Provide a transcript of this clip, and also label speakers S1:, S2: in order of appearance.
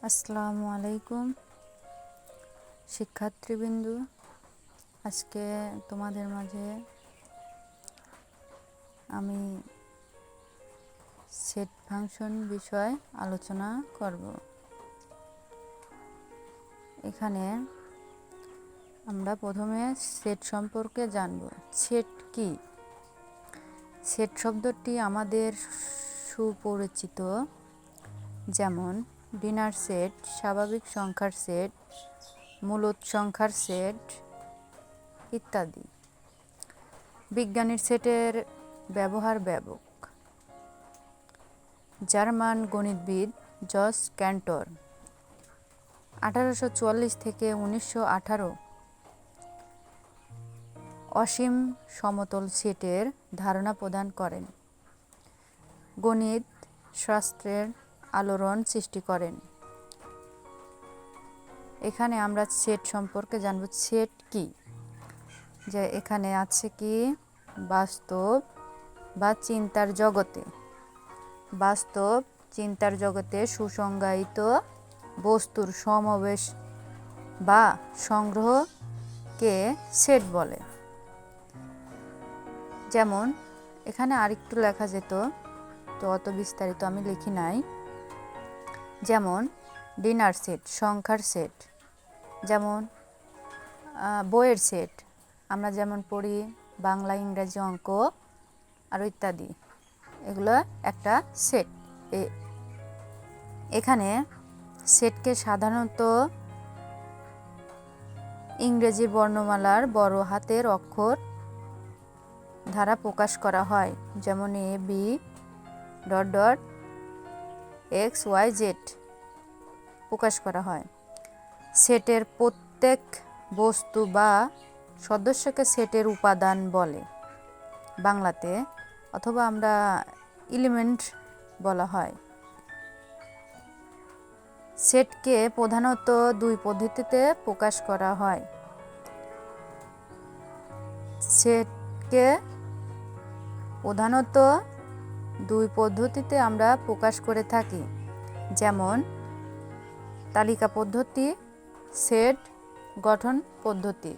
S1: আসসালামু আলাইকুম শিক্ষার্থীবৃন্দু। আজকে তোমাদের মাঝে আমি সেট ফাংশন বিষয় আলোচনা করব। এখানে আমরা প্রথমে সেট সম্পর্কে জানব। সেট কি? সেট শব্দটি আমাদের সুপরিচিত, যেমন ডিনার সেট, স্বাভাবিক সংখ্যার সেট, মূলদ সংখ্যার সেট ইত্যাদি। বিজ্ঞানীর সেটের ব্যবহার ব্যাপক। জার্মান গণিতবিদ জস ক্যান্টর 1844 থেকে 1918 অসীম সমতল সেটের ধারণা প্রদান করেন। গণিত শাস্ত্রের আলোড়ন সৃষ্টি করেন। এখানে আমরা সেট সম্পর্কে জানব। সেট কি? যে এখানে আছে কি বাস্তব বা চিন্তার জগতে, বাস্তব চিন্তার জগতে সুসংজ্ঞায়িত বস্তুর সমাবেশ বা সংগ্রহকে সেট বলে। যেমন এখানে আরেকটু লেখা যেত, তো অত বিস্তারিত আমি লিখি নাই। যেমন ডিনার সেট, সংখ্যার সেট, যেমন বইয়ের সেট, আমরা যেমন পড়ি বাংলা, ইংরেজি, অঙ্ক আর ইত্যাদি, এগুলো একটা সেট। এখানে সেটকে সাধারণত ইংরেজি বর্ণমালার বড় হাতের অক্ষর দ্বারা প্রকাশ করা হয়, যেমন A B dot dot X Y Z প্রকাশ করা হয়। সেটের প্রত্যেক বস্তু বা সদস্যকে সেটের উপাদান বলে বাংলাতে, অথবা আমরা এলিমেন্ট বলা হয়। সেটকে প্রধানত দুই পদ্ধতিতে প্রকাশ করা হয়। সেটকে প্রধানত দুই পদ্ধতিতে আমরা প্রকাশ করে থাকি, যেমন তালিকা পদ্ধতি, সেট গঠন পদ্ধতি।